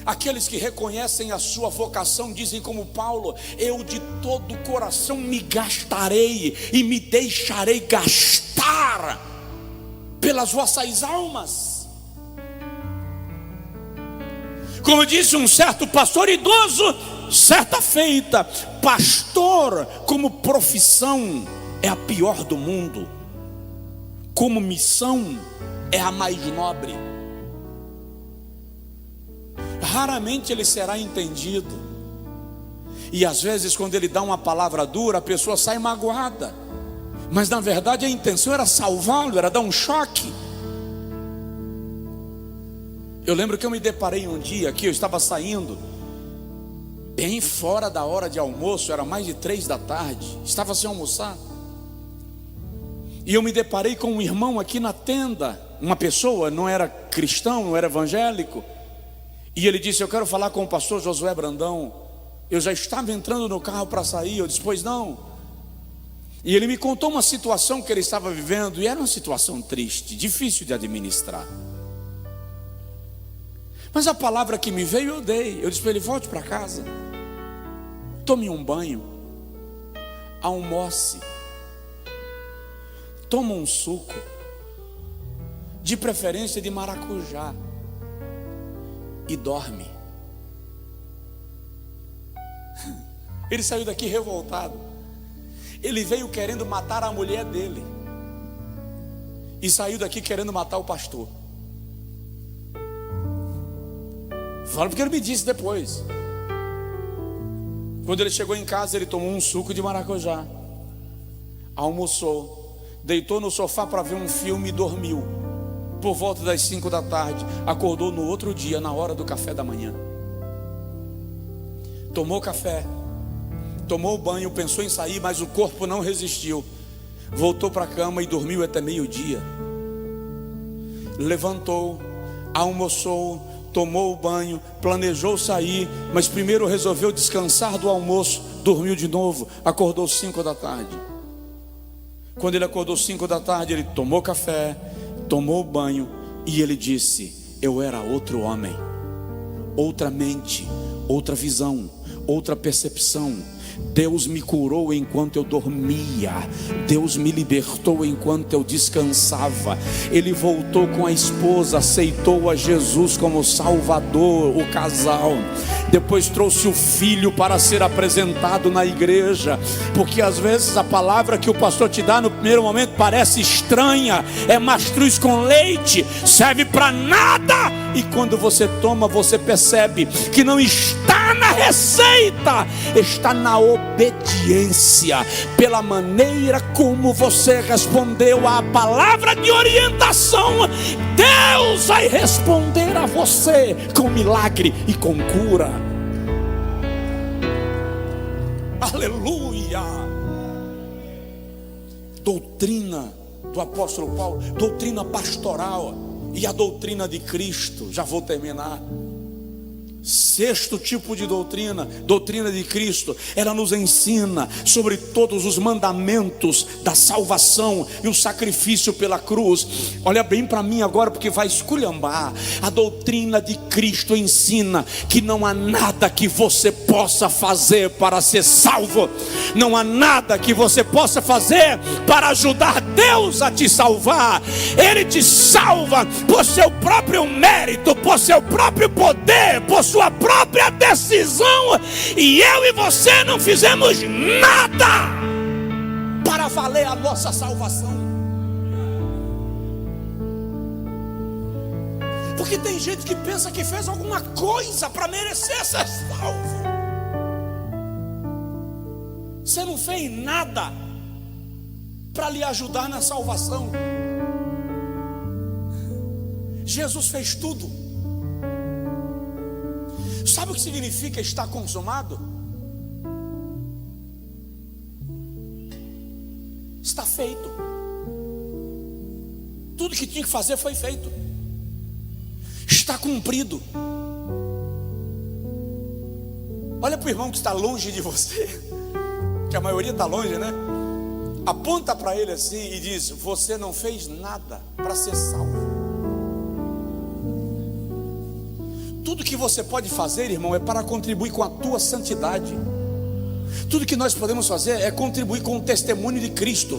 Aqueles que reconhecem a sua vocação dizem como Paulo: eu de todo o coração me gastarei e me deixarei gastar pelas vossas almas. Como disse um certo pastor idoso, certa feita: pastor como profissão é a pior do mundo, como missão é a mais nobre. Raramente ele será entendido. E às vezes quando ele dá uma palavra dura, a pessoa sai magoada. Mas na verdade a intenção era salvá-lo, era dar um choque. Eu lembro que eu me deparei um dia aqui, eu estava saindo bem fora da hora de almoço, era mais de 3 da tarde, estava sem almoçar. E eu me deparei com um irmão aqui na tenda, uma pessoa, não era cristão, não era evangélico. E ele disse: eu quero falar com o pastor Josué Brandão. Eu já estava entrando no carro para sair. Eu disse: pois não. E ele me contou uma situação que ele estava vivendo. E era uma situação triste, difícil de administrar. Mas a palavra que me veio eu dei. Eu disse para ele: volte para casa, tome um banho, almoce, toma um suco, de preferência de maracujá, e dorme. Ele saiu daqui revoltado. Ele veio querendo matar a mulher dele e saiu daqui querendo matar o pastor. Fala porque ele me disse depois. Quando ele chegou em casa, ele tomou um suco de maracujá, almoçou, deitou no sofá para ver um filme e dormiu. Por volta das 5 da tarde, acordou no outro dia, na hora do café da manhã. Tomou café, tomou banho, pensou em sair, mas o corpo não resistiu. Voltou para a cama e dormiu até meio-dia. Levantou, almoçou, tomou o banho, planejou sair, mas primeiro resolveu descansar do almoço. Dormiu de novo, acordou 5 da tarde. Quando ele acordou 5 da tarde, ele tomou café, tomou banho e ele disse: eu era outro homem, outra mente, outra visão, outra percepção. Deus me curou enquanto eu dormia, Deus me libertou enquanto eu descansava. Ele voltou com a esposa, aceitou a Jesus como Salvador, o casal. Depois trouxe o filho para ser apresentado na igreja, porque às vezes a palavra que o pastor te dá no primeiro momento parece estranha, é mastruz com leite, serve para nada, e quando você toma, você percebe que não está na receita, está na obediência, pela maneira como você respondeu à palavra de orientação. Deus vai responder a você com milagre e com cura. Aleluia. Doutrina do apóstolo Paulo, doutrina pastoral e a doutrina de Cristo. Já vou terminar. Sexto tipo de doutrina, doutrina de Cristo. Ela nos ensina sobre todos os mandamentos da salvação e o sacrifício pela cruz. Olha bem para mim agora, porque vai esculhambar. A doutrina de Cristo ensina que não há nada que você possa fazer para ser salvo. Não há nada que você possa fazer para ajudar Deus a te salvar. Ele te salva por seu próprio mérito, por seu próprio poder, por sua própria decisão, e eu e você não fizemos nada para valer a nossa salvação. Porque tem gente que pensa que fez alguma coisa para merecer ser salvo. Você não fez nada para lhe ajudar na salvação. Jesus fez tudo. Sabe o que significa estar consumado? Está feito. Tudo que tinha que fazer foi feito. Está cumprido. Olha para o irmão que está longe de você, que a maioria está longe, né? Aponta para ele assim e diz: você não fez nada para ser salvo. Tudo que você pode fazer, irmão, é para contribuir com a tua santidade. Tudo que nós podemos fazer é contribuir com o testemunho de Cristo.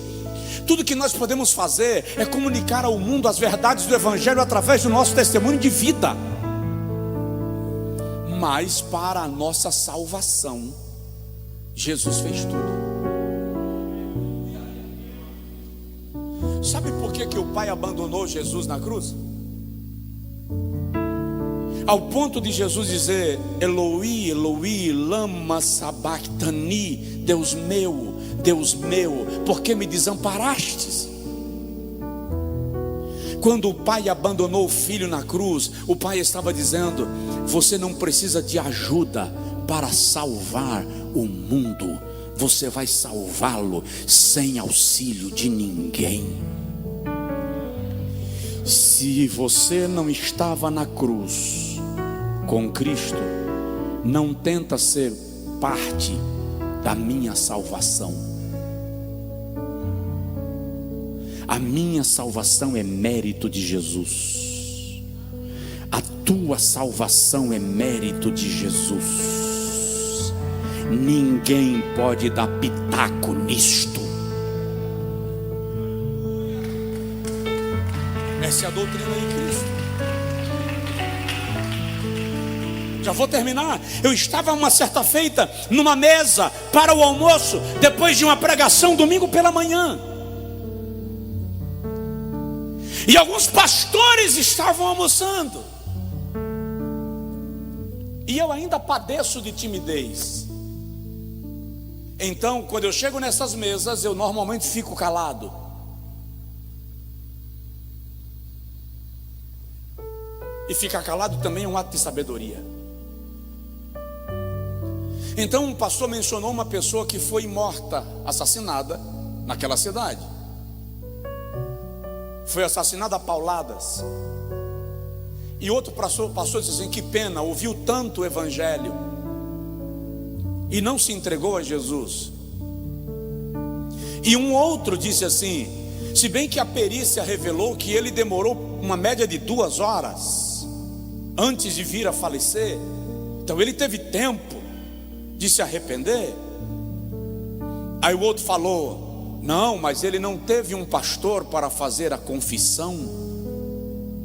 Tudo que nós podemos fazer é comunicar ao mundo as verdades do Evangelho através do nosso testemunho de vida. Mas para a nossa salvação, Jesus fez tudo. Sabe por que o Pai abandonou Jesus na cruz? Ao ponto de Jesus dizer: Eloi, Eloi, lama sabachthani, Deus meu, por que me desamparastes? Quando o Pai abandonou o Filho na cruz, o Pai estava dizendo: você não precisa de ajuda para salvar o mundo, você vai salvá-lo sem auxílio de ninguém. Se você não estava na cruz com Cristo, não tenta ser parte da minha salvação. A minha salvação é mérito de Jesus. A tua salvação é mérito de Jesus. Ninguém pode dar pitaco nisto. Essa é a doutrina de Cristo. Já vou terminar. Eu estava uma certa feita numa mesa para o almoço, depois de uma pregação domingo pela manhã, e alguns pastores estavam almoçando, e eu ainda padeço de timidez. Então, quando eu chego nessas mesas, eu normalmente fico calado. E ficar calado também é um ato de sabedoria. Então um pastor mencionou uma pessoa que foi morta, assassinada naquela cidade. Foi assassinada a pauladas. E outro pastor disse assim: que pena, ouviu tanto o evangelho e não se entregou a Jesus. E um outro disse assim: se bem que a perícia revelou que ele demorou uma média de 2 horas antes de vir a falecer, então ele teve tempo de se arrepender. Aí o outro falou: não, mas ele não teve um pastor para fazer a confissão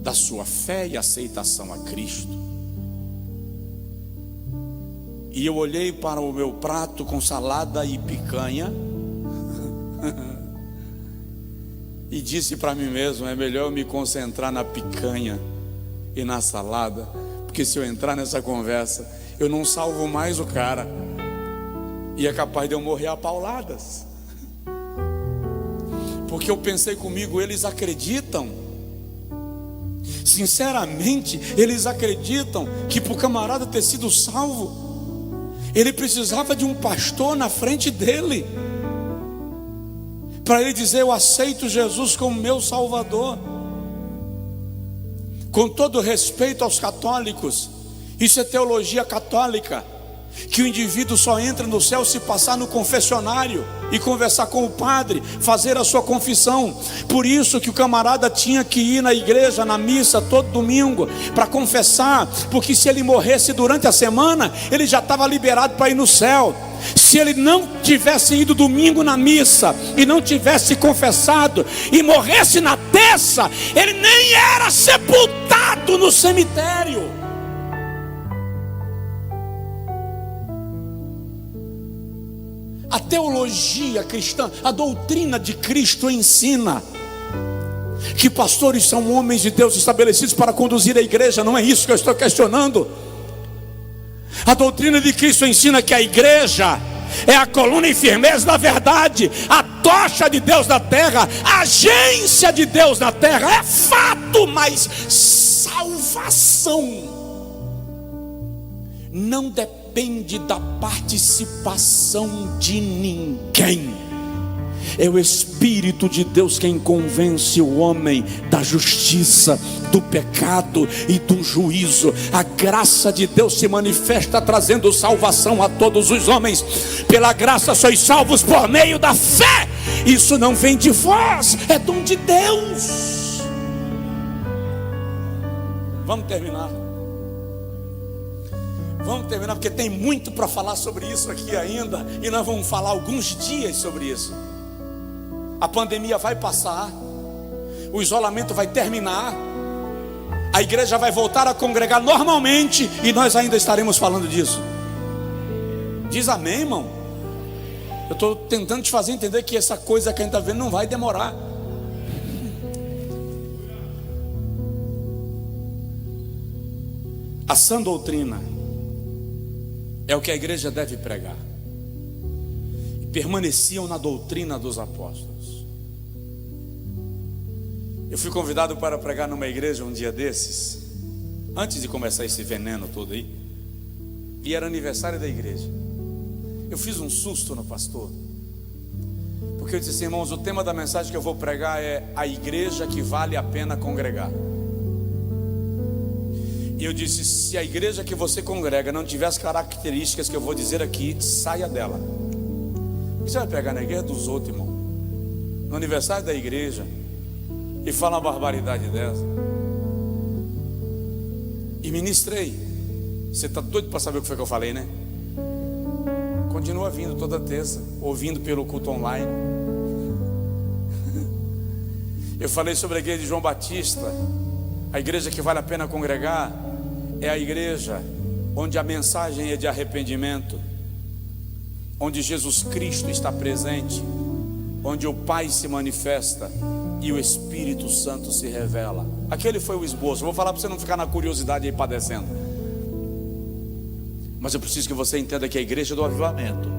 da sua fé e aceitação a Cristo. E eu olhei para o meu prato com salada e picanha e disse para mim mesmo: é melhor eu me concentrar na picanha e na salada, porque se eu entrar nessa conversa, eu não salvo mais o cara, e é capaz de eu morrer a pauladas. Porque eu pensei comigo: eles acreditam, sinceramente, eles acreditam que para o camarada ter sido salvo, ele precisava de um pastor na frente dele, para ele dizer: eu aceito Jesus como meu Salvador. Com todo respeito aos católicos, Isso é teologia católica, que o indivíduo só entra no céu se passar no confessionário e conversar com o padre, fazer a sua confissão. Por isso que o camarada tinha que ir na igreja, na missa, todo domingo, para confessar, porque se ele morresse durante a semana, ele já estava liberado para ir no céu. Se ele não tivesse ido domingo na missa e não tivesse confessado e morresse na terça, ele nem era sepultado no cemitério. A teologia cristã, a doutrina de Cristo ensina que pastores são homens de Deus estabelecidos para conduzir a igreja. Não é isso que eu estou questionando. A doutrina de Cristo ensina que a igreja é a coluna e firmeza da verdade, a tocha de Deus na terra, a agência de Deus na terra. É fato, mas salvação não depende da participação de ninguém. É o Espírito de Deus quem convence o homem da justiça, do pecado e do juízo. A graça de Deus se manifesta trazendo salvação a todos os homens. Pela graça sois salvos por meio da fé. Isso não vem de vós, é dom de Deus. Vamos terminar. Vamos terminar, porque tem muito para falar sobre isso aqui ainda, e nós vamos falar alguns dias sobre isso. A pandemia vai passar, o isolamento vai terminar, a igreja vai voltar a congregar normalmente, e nós ainda estaremos falando disso. Diz amém, irmão. Eu estou tentando te fazer entender que essa coisa que a gente está vendo não vai demorar. A sã doutrina é o que a igreja deve pregar. E permaneciam na doutrina dos apóstolos. Eu fui convidado para pregar numa igreja um dia desses, antes de começar esse veneno todo aí, e era aniversário da igreja. Eu fiz um susto no pastor, porque eu disse assim: irmãos, o tema da mensagem que eu vou pregar é a igreja que vale a pena congregar. E eu disse: se a igreja que você congrega não tiver as características que eu vou dizer aqui, saia dela. Você vai pegar na igreja dos outros, irmão, no aniversário da igreja, e fala uma barbaridade dessa. E ministrei. Você está doido para saber o que foi que eu falei, né? Continua vindo toda terça, ouvindo pelo culto online. Eu falei sobre a igreja de João Batista. A igreja que vale a pena congregar é a igreja onde a mensagem é de arrependimento, onde Jesus Cristo está presente, onde o Pai se manifesta e o Espírito Santo se revela. Aquele foi o esboço. Vou falar para você não ficar na curiosidade aí padecendo. Mas eu preciso que você entenda que a igreja do avivamento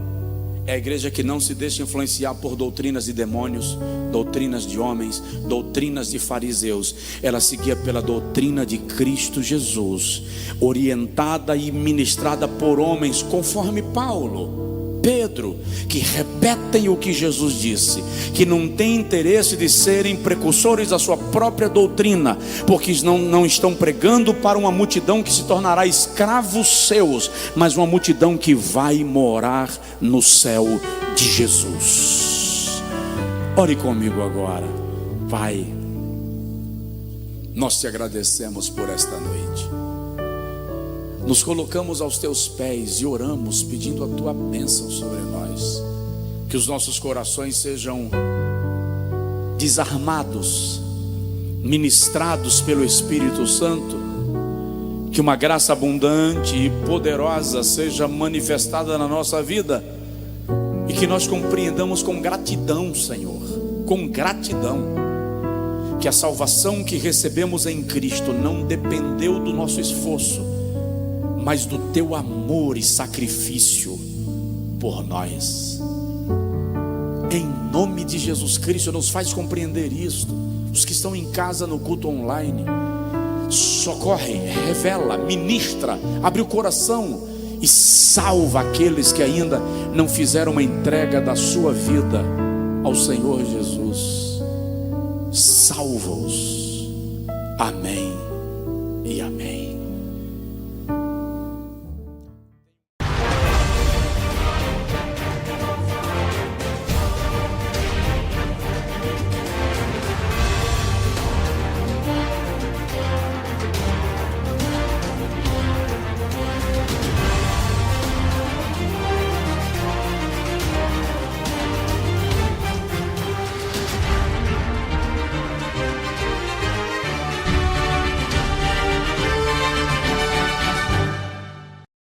é a igreja que não se deixa influenciar por doutrinas de demônios, doutrinas de homens, doutrinas de fariseus. Ela seguia pela doutrina de Cristo Jesus, orientada e ministrada por homens conforme Paulo, Pedro, que repetem o que Jesus disse, que não tem interesse de serem precursores da sua própria doutrina, porque não estão pregando para uma multidão que se tornará escravos seus, mas uma multidão que vai morar no céu de Jesus. Ore comigo agora. Pai, nós te agradecemos por esta noite. Nos colocamos aos teus pés e oramos pedindo a tua bênção sobre nós. Que os nossos corações sejam desarmados, ministrados pelo Espírito Santo. Que uma graça abundante e poderosa seja manifestada na nossa vida. E que nós compreendamos com gratidão, Senhor, com gratidão, que a salvação que recebemos em Cristo não dependeu do nosso esforço, mas do teu amor e sacrifício por nós. Em nome de Jesus Cristo, nos faz compreender isto. Os que estão em casa no culto online, socorre, revela, ministra, abre o coração e salva aqueles que ainda não fizeram uma entrega da sua vida ao Senhor Jesus. Salva-os. Amém e amém.